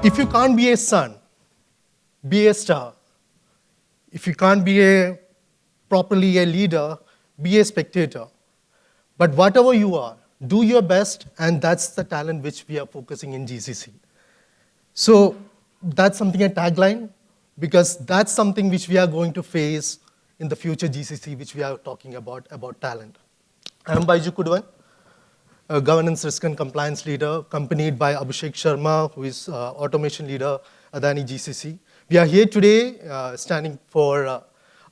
If you can't be a son, be a star. If you can't be properly a leader, be a spectator. But whatever you are, do your best, and that's the talent which we are focusing in GCC. So that's something a tagline, because that's something which we are going to face in the future GCC, which we are talking about talent. I am Baiju Kuduvan, a governance, risk, and compliance leader, accompanied by Abhishek Sharma, who is automation leader, Adani GCC. We are here today standing for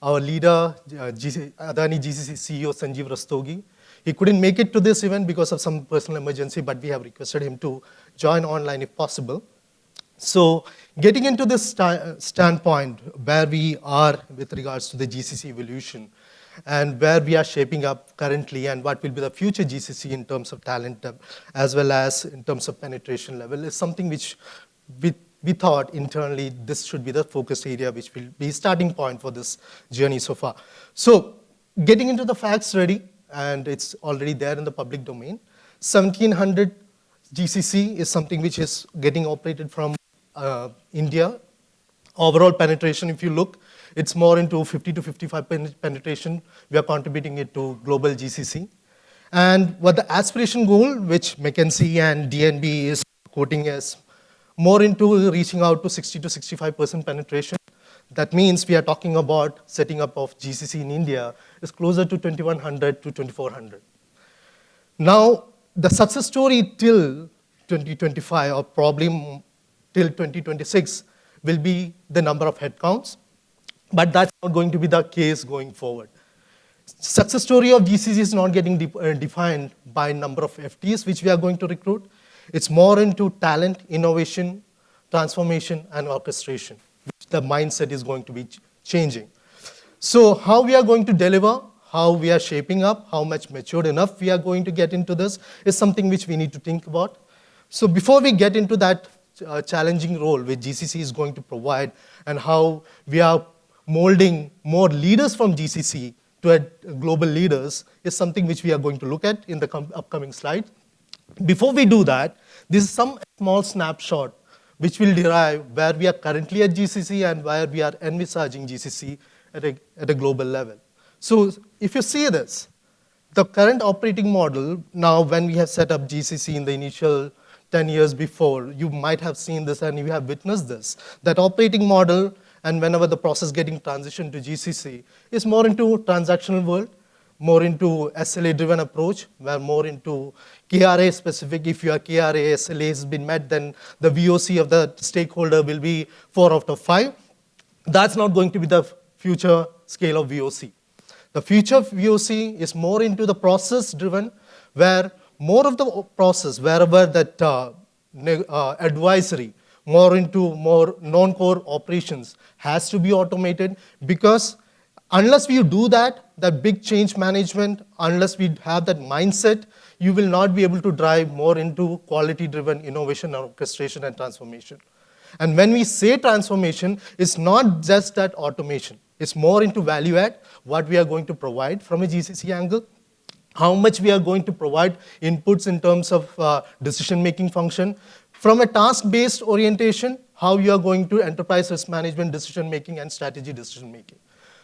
our leader, Adani GCC CEO, Sanjeev Rastogi. He couldn't make it to this event because of some personal emergency, but we have requested him to join online if possible. So getting into this standpoint, where we are with regards to the GCC evolution, and where we are shaping up currently, and what will be the future GCC in terms of talent, as well as in terms of penetration level, is something which we thought internally this should be the focus area, which will be starting point for this journey so far. So getting into the facts ready, and it's already there in the public domain. 1,700 GCC is something which is getting operated from India. Overall penetration, if you look, it's more into 50 to 55 penetration. We are contributing it to global GCC. And what the aspiration goal, which McKinsey and DNB is quoting as more into reaching out to 60 to 65% penetration. That means we are talking about setting up of GCC in India is closer to 2,100 to 2,400. Now, the success story till 2025, or probably till 2026, will be the number of headcounts, but that's not going to be the case going forward. Success story of GCC is not getting defined by number of FTs which we are going to recruit. It's more into talent, innovation, transformation, and orchestration. The mindset is going to be changing. So how we are going to deliver, how we are shaping up, how much matured enough we are going to get into this is something which we need to think about. So before we get into that challenging role which GCC is going to provide, and how we are molding more leaders from GCC to global leaders, is something which we are going to look at in the upcoming slide. Before we do that, this is some small snapshot which will derive where we are currently at GCC and where we are envisaging GCC at a global level. So if you see this, the current operating model, now when we have set up GCC in the initial 10 years before, you might have seen this and you have witnessed this. That operating model, and whenever the process getting transitioned to GCC, is more into transactional world, more into SLA-driven approach, where more into KRA specific. If your KRA SLA has been met, then the VOC of the stakeholder will be 4 out of 5. That's not going to be the future scale of VOC. The future of VOC is more into the process-driven, where more of the process, wherever that advisory, more into more non-core operations has to be automated, because unless we do that big change management, unless we have that mindset, you will not be able to drive more into quality-driven innovation, orchestration, and transformation. And when we say transformation, it's not just that automation. It's more into value add, what we are going to provide from a GCC angle, how much we are going to provide inputs in terms of decision-making function. From a task-based orientation, how you are going to enterprise risk management, decision-making, and strategy decision-making.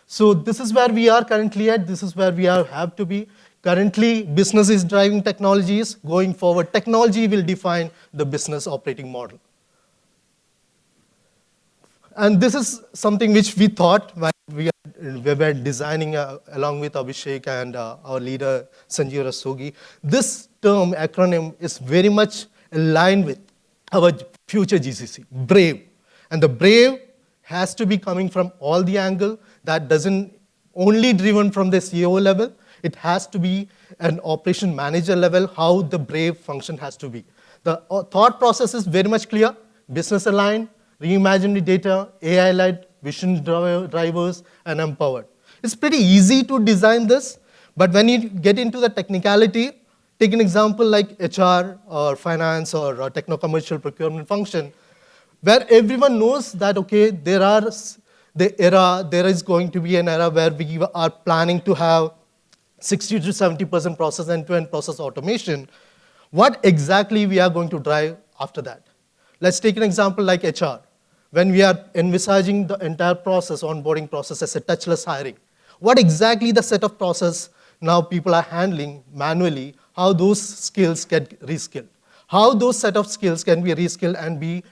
So this is where we are currently at. This is where we have to be. Currently, business is driving technologies. Going forward, technology will define the business operating model. And this is something which we thought when we were designing along with Abhishek and our leader, Sanjeev Rastogi. This term, acronym, is very much aligned with our future GCC, BRAVE. And the BRAVE has to be coming from all the angle. That doesn't only driven from the CEO level. It has to be an operation manager level, how the BRAVE function has to be. The thought process is very much clear, business aligned, reimagined data, AI-led, vision drivers, and empowered. It's pretty easy to design this, but when you get into the technicality, take an example like HR or finance or techno-commercial procurement function, where everyone knows that, okay, there is going to be an era where we are planning to have 60 to 70% process end-to-end process automation. What exactly we are going to drive after that? Let's take an example like HR. When we are envisaging the entire process, onboarding process as a touchless hiring, what exactly the set of process now people are handling manually, how those skills get reskilled, how those set of skills can be reskilled and be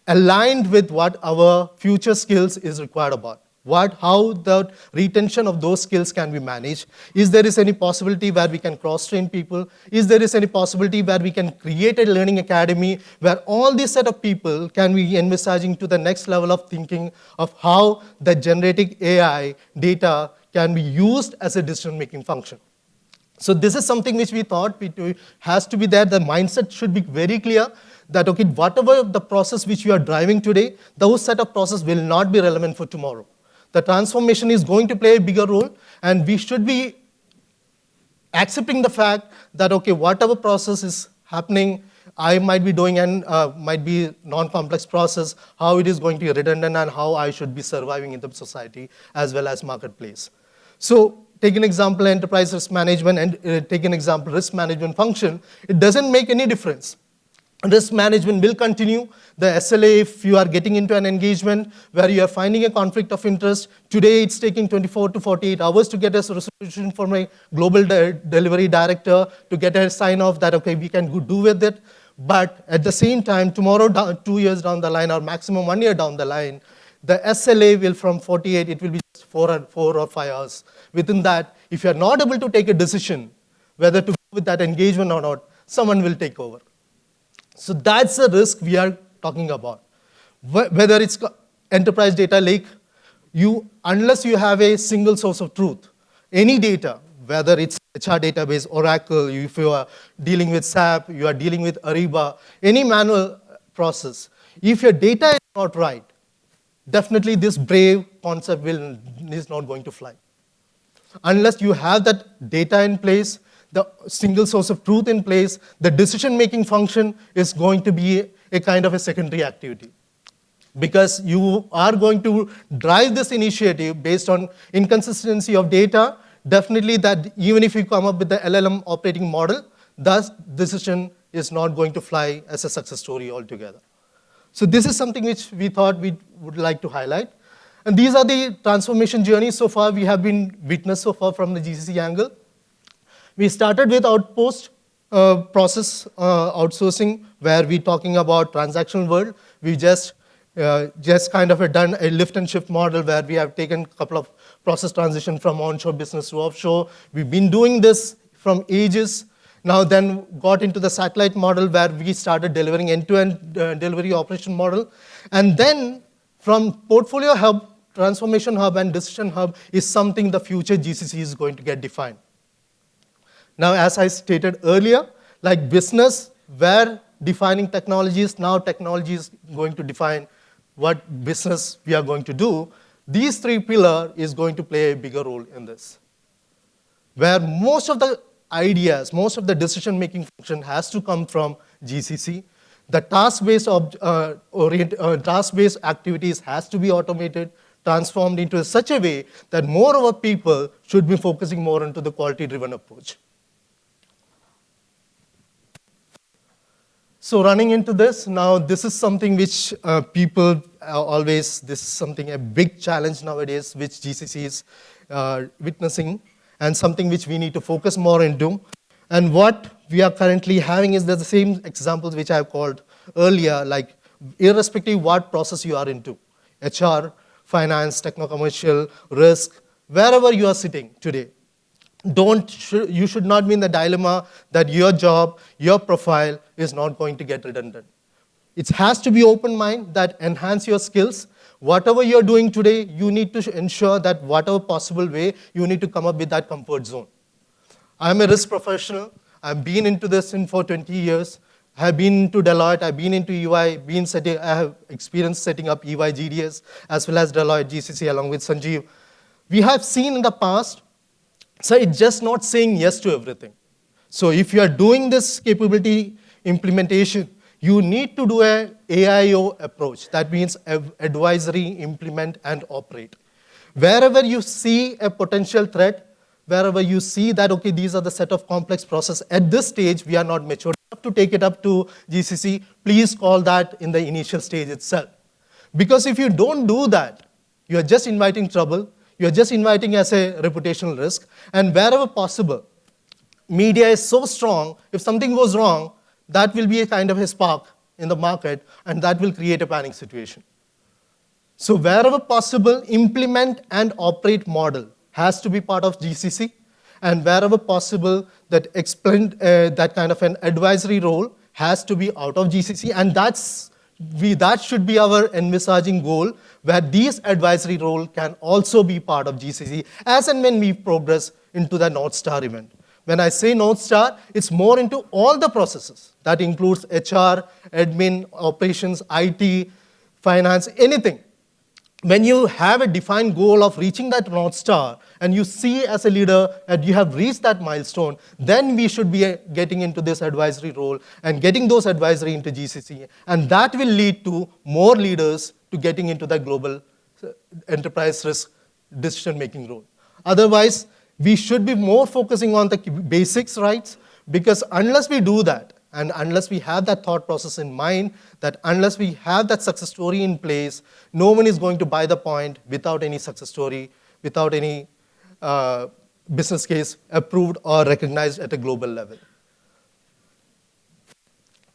aligned with what our future skills is required about. How the retention of those skills can be managed. Is there is any possibility where we can cross-train people? Is there is any possibility where we can create a learning academy where all these set of people can be envisaging to the next level of thinking of how the generative AI data can be used as a decision-making function. So this is something which we thought has to be there. The mindset should be very clear that, okay, whatever the process which you are driving today, those set of process will not be relevant for tomorrow. The transformation is going to play a bigger role, and we should be accepting the fact that, okay, whatever process is happening, I might be doing and might be non-complex process, how it is going to be redundant and how I should be surviving in the society as well as marketplace. So take an example, enterprise risk management, and take an example, risk management function. It doesn't make any difference. Risk management will continue. The SLA, if you are getting into an engagement where you are finding a conflict of interest, today it's taking 24 to 48 hours to get a resolution from a global delivery director to get a sign off that, okay, we can do with it. But at the same time, tomorrow, 2 years down the line, or maximum 1 year down the line, the SLA will from 48, it will be just 4 or 5 hours. Within that, if you are not able to take a decision whether to go with that engagement or not, someone will take over. So that's the risk we are talking about. Whether it's enterprise data lake, unless you have a single source of truth, any data, whether it's HR database, Oracle, if you are dealing with SAP, you are dealing with Ariba, any manual process, if your data is not right, definitely this brave concept is not going to fly. Unless you have that data in place, the single source of truth in place, the decision-making function is going to be a kind of a secondary activity. Because you are going to drive this initiative based on inconsistency of data, definitely that even if you come up with the LLM operating model, that decision is not going to fly as a success story altogether. So this is something which we thought we would like to highlight. And these are the transformation journeys so far we have been witnessed so far from the GCC angle. We started with outpost process outsourcing, where we're talking about transactional world. We just kind of done a lift and shift model where we have taken a couple of process transition from onshore business to offshore. We've been doing this from ages. Now then got into the satellite model where we started delivering end-to-end delivery operation model. And then from portfolio hub, transformation hub, and decision hub is something the future GCC is going to get defined. Now, as I stated earlier, like business, where defining technologies, now technology is going to define what business we are going to do. These three pillars is going to play a bigger role in this. Where most of the ideas, most of the decision-making function has to come from GCC. The task-based activities has to be automated, transformed into such a way that more of our people should be focusing more into the quality-driven approach. So running into this, now this is something which people this is something, a big challenge nowadays, which GCC is witnessing, and something which we need to focus more into. And what we are currently having is the same examples which I have called earlier, like irrespective what process you are into, HR, finance, techno-commercial, risk, wherever you are sitting today. You should not be in the dilemma that your job, your profile is not going to get redundant. It has to be open mind that enhance your skills. Whatever you're doing today, you need to ensure that whatever possible way, you need to come up with that comfort zone. I'm a risk professional. I've been into this for 20 years. I've been into Deloitte, I've been into EY, I have experience setting up EY GDS, as well as Deloitte GCC along with Sanjeev. We have seen in the past, so it's just not saying yes to everything. So if you are doing this capability implementation, you need to do an AIO approach. That means advisory, implement, and operate. Wherever you see a potential threat, wherever you see that, okay, these are the set of complex processes, at this stage, we are not mature to take it up to GCC, please call that in the initial stage itself. Because if you don't do that, you are just inviting trouble, you are just inviting as a reputational risk, and wherever possible, media is so strong, if something goes wrong, that will be a kind of a spark in the market, and that will create a panic situation. So wherever possible, implement and operate model has to be part of GCC, and wherever possible, that that kind of an advisory role has to be out of GCC, and that should be our envisaging goal, where these advisory role can also be part of GCC as and when we progress into the North Star event. When I say North Star, it's more into all the processes. That includes HR, admin, operations, IT, finance, anything. When you have a defined goal of reaching that North Star, and you see as a leader that you have reached that milestone, then we should be getting into this advisory role and getting those advisory into GCC. And that will lead to more leaders to getting into the global enterprise risk decision-making role. Otherwise, we should be more focusing on the basics, right? Because unless we do that, and unless we have that thought process in mind, that unless we have that success story in place, no one is going to buy the point without any success story, without any business case approved or recognized at a global level.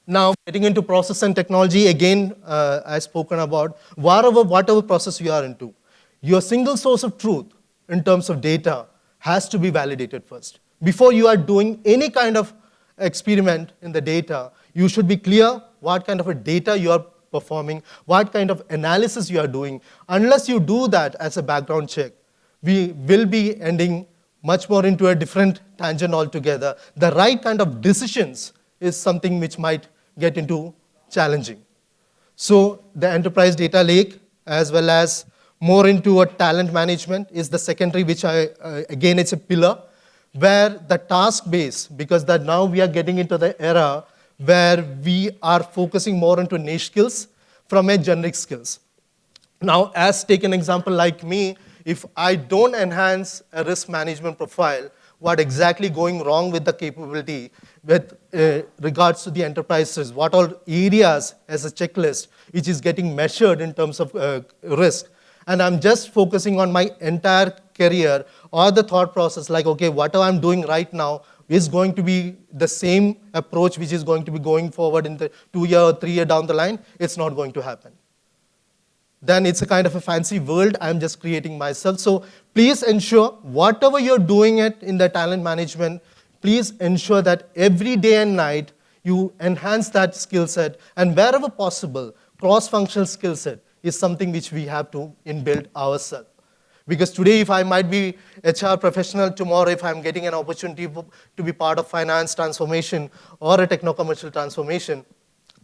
Now, getting into process and technology, again, I've spoken about whatever process you are into. Your single source of truth in terms of data has to be validated first. Before you are doing any kind of experiment in the data, you should be clear what kind of a data you are performing, what kind of analysis you are doing. Unless you do that as a background check, we will be ending much more into a different tangent altogether. The right kind of decisions is something which might get into challenging. So the enterprise data lake, as well as more into a talent management, is the secondary, which again, it's a pillar, where the task base, because that now we are getting into the era where we are focusing more into niche skills from a generic skills. Now, as take an example like me, if I don't enhance a risk management profile, what exactly going wrong with the capability with regards to the enterprises, what all areas as a checklist which is getting measured in terms of risk, and I'm just focusing on my entire career or the thought process like, okay, whatever I'm doing right now is going to be the same approach which is going to be going forward in the 2-year or 3-year down the line, it's not going to happen. Then it's a kind of a fancy world I'm just creating myself. So please ensure whatever you're doing it in the talent management, please ensure that every day and night you enhance that skill set, and wherever possible, cross-functional skill set is something which we have to inbuild ourselves. Because today, if I might be HR professional, tomorrow if I'm getting an opportunity to be part of finance transformation or a techno-commercial transformation,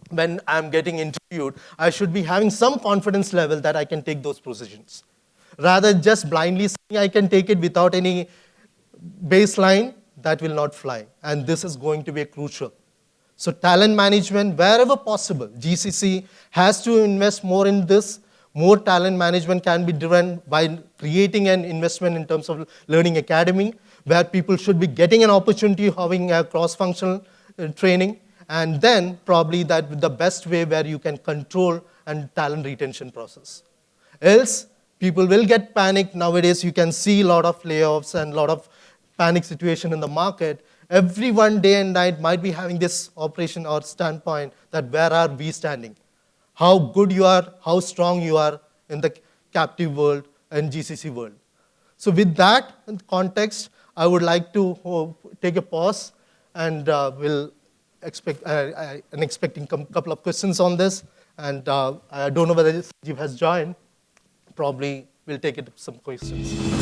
when I'm getting interviewed, I should be having some confidence level that I can take those positions. Rather just blindly saying I can take it without any baseline, that will not fly. And this is going to be crucial. So talent management, wherever possible, GCC has to invest more in this. More talent management can be driven by creating an investment in terms of learning academy, where people should be getting an opportunity having a cross-functional training, and then probably that the best way where you can control and talent retention process. Else, people will get panicked. Nowadays, you can see a lot of layoffs and a lot of panic situation in the market. Everyone day and night might be having this operation or standpoint that where are we standing? How good you are, how strong you are in the captive world and GCC world. So with that context, I would like to take a pause, and I'm expecting a couple of questions on this. And I don't know whether Sanjeev has joined. Probably we'll take it some questions.